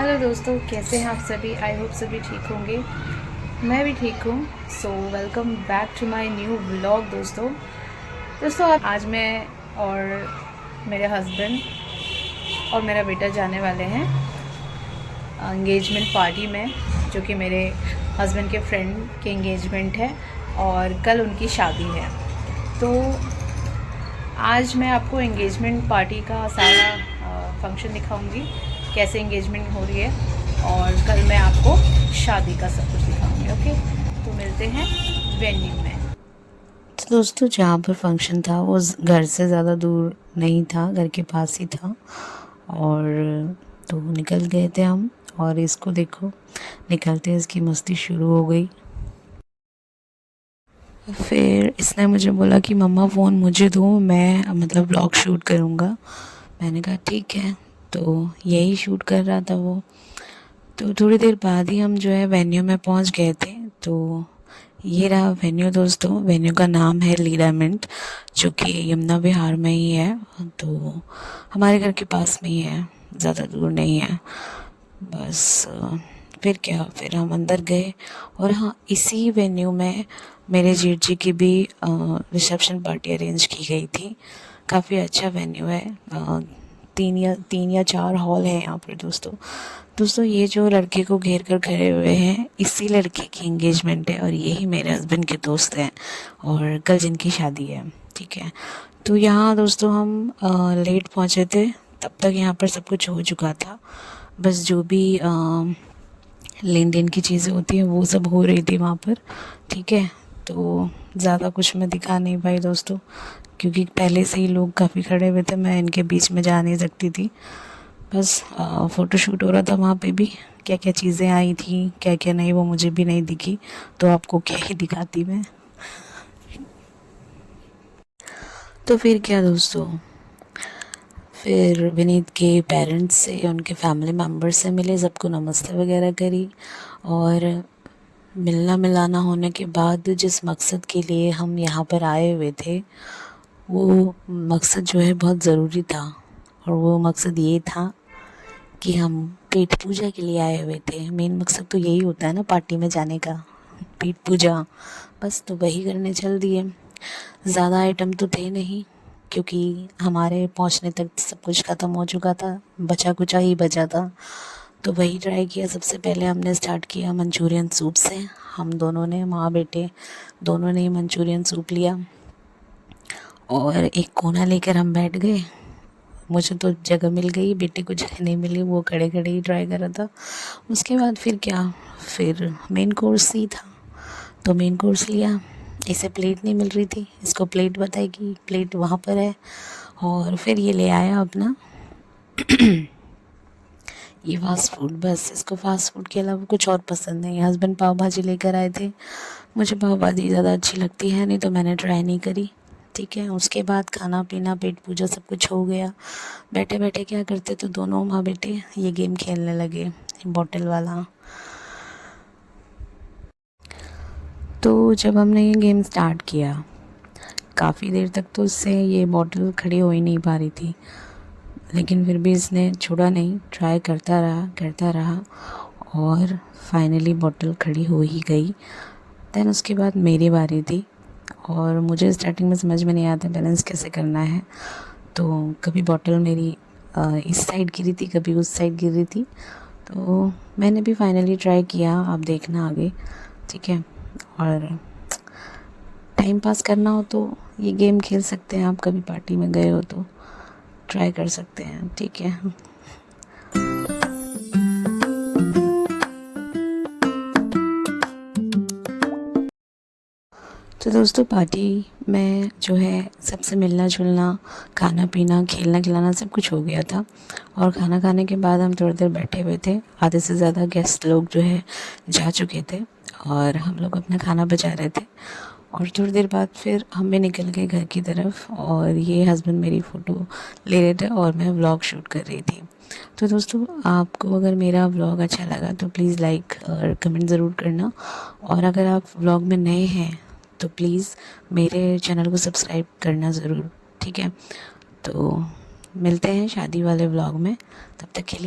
Hello दोस्तों, कैसे हैं आप सभी। आई होप सभी ठीक होंगे। मैं भी ठीक हूँ। So welcome back to my new vlog. दोस्तों आज मैं और मेरे हस्बैंड और मेरा बेटा जाने वाले हैं एंगेजमेंट पार्टी में, जो कि मेरे हस्बैंड के फ्रेंड की एंगेजमेंट है और कल उनकी शादी है। तो आज मैं आपको एंगेजमेंट पार्टी का सारा फंक्शन दिखाऊंगी, कैसे एंगेजमेंट हो रही है, और कल मैं आपको शादी का सब कुछ दिखाऊंगी। ओके, तो मिलते हैं वेन्यू में। तो दोस्तों, जहाँ पर फंक्शन था वो घर से ज़्यादा दूर नहीं था, घर के पास ही था। और तो निकल गए थे हम, और इसको देखो, निकलते इसकी मस्ती शुरू हो गई। फिर इसने मुझे बोला कि मम्मा फ़ोन मुझे दो, मैं मतलब व्लॉग शूट करूँगा। मैंने कहा ठीक है। तो यही शूट कर रहा था वो। तो थोड़ी देर बाद ही हम जो है वेन्यू में पहुंच गए थे। तो ये रहा वेन्यू दोस्तों। वेन्यू का नाम है लीडामेंट, जो कि यमुना विहार में ही है। तो हमारे घर के पास में ही है, ज़्यादा दूर नहीं है। बस फिर क्या, फिर हम अंदर गए। और हाँ, इसी वेन्यू में मेरे जीत जी की भी रिसेप्शन पार्टी अरेंज की गई थी। काफ़ी अच्छा वेन्यू है। तीन या चार हॉल है यहाँ पर दोस्तों। ये जो लड़के को घेर कर खड़े हुए हैं, इसी लड़के की एंगेजमेंट है, और यही मेरे हस्बैंड के दोस्त हैं, और कल जिनकी शादी है। ठीक है। तो यहाँ दोस्तों हम लेट पहुँचे थे, तब तक यहाँ पर सब कुछ हो चुका था। बस जो भी लेन देन की चीज़ें होती हैं वो सब हो रही थी वहाँ पर। ठीक है। तो ज़्यादा कुछ मैं दिखा नहीं पाई दोस्तों, क्योंकि पहले से ही लोग काफ़ी खड़े हुए थे, मैं इनके बीच में जा नहीं सकती थी। बस फ़ोटोशूट हो रहा था वहाँ पे भी। क्या क्या चीज़ें आई थी, क्या क्या नहीं, वो मुझे भी नहीं दिखी, तो आपको क्या ही दिखाती मैं। तो फिर क्या दोस्तों, फिर विनीत के पेरेंट्स से, उनके फैमिली मेम्बर्स से मिले, सबको नमस्ते वगैरह करी। और मिलना मिलाना होने के बाद जिस मकसद के लिए हम यहाँ पर आए हुए थे, वो मकसद जो है बहुत ज़रूरी था। और वो मकसद ये था कि हम पेट पूजा के लिए आए हुए थे। मेन मकसद तो यही होता है ना पार्टी में जाने का, पेट पूजा। बस तो वही करने चल दिए। ज़्यादा आइटम तो थे नहीं, क्योंकि हमारे पहुंचने तक सब कुछ ख़त्म हो चुका था, बचा कुचा ही बचा था। तो वही ट्राई किया। सबसे पहले हमने स्टार्ट किया मंचूरियन सूप से। हम दोनों ने, माँ बेटे दोनों ने मंचूरियन सूप लिया, और एक कोना लेकर हम बैठ गए। मुझे तो जगह मिल गई, बेटे को जगह नहीं मिली, वो खड़े खड़े ही ट्राई कर रहा था। उसके बाद फिर क्या, फिर मेन कोर्स ही था, तो मेन कोर्स लिया। इसे प्लेट नहीं मिल रही थी, इसको प्लेट बताई कि प्लेट वहाँ पर है, और फिर ये ले आया अपना ये फास्ट फूड। बस इसको फास्ट फूड के अलावा कुछ और पसंद नहीं। हस्बैंड पाव भाजी लेकर आए थे। मुझे पाव भाजी ज़्यादा अच्छी लगती है नहीं, तो मैंने ट्राई नहीं करी। ठीक है। उसके बाद खाना पीना, पेट पूजा सब कुछ हो गया। बैठे बैठे क्या करते, तो दोनों माँ बेटे ये गेम खेलने लगे, बॉटल वाला। तो जब हमने ये गेम स्टार्ट किया, काफ़ी देर तक तो उससे ये बॉटल खड़ी हो ही नहीं पा रही थी, लेकिन फिर भी इसने छोड़ा नहीं, ट्राई करता रहा, और फाइनली बॉटल खड़ी हो ही गई। दैन उसके बाद मेरी बारी थी, और मुझे स्टार्टिंग में समझ में नहीं आता बैलेंस कैसे करना है। तो कभी बॉटल मेरी इस साइड गिरी थी, कभी उस साइड गिर रही थी। तो मैंने भी फाइनली ट्राई किया, आप देखना आगे। ठीक है। और टाइम पास करना हो तो ये गेम खेल सकते हैं आप, कभी पार्टी में गए हो तो ट्राई कर सकते हैं। ठीक है। तो दोस्तों, पार्टी में जो है सबसे मिलना जुलना, खाना पीना, खेलना खिलाना सब कुछ हो गया था। और खाना खाने के बाद हम थोड़ी देर बैठे हुए थे। आधे से ज़्यादा गेस्ट लोग जो है जा चुके थे, और हम लोग अपना खाना बचा रहे थे। और थोड़ी देर बाद फिर हम भी निकल गए घर की तरफ, और ये हस्बैंड मेरी फ़ोटो ले रहे थे और मैं व्लॉग शूट कर रही थी। तो दोस्तों, आपको अगर मेरा व्लॉग अच्छा लगा तो प्लीज़ लाइक और कमेंट ज़रूर करना। और अगर आप व्लॉग में नए हैं तो प्लीज़ मेरे चैनल को सब्सक्राइब करना ज़रूर। ठीक है। तो मिलते हैं शादी वाले व्लॉग में, तब तक के लिए।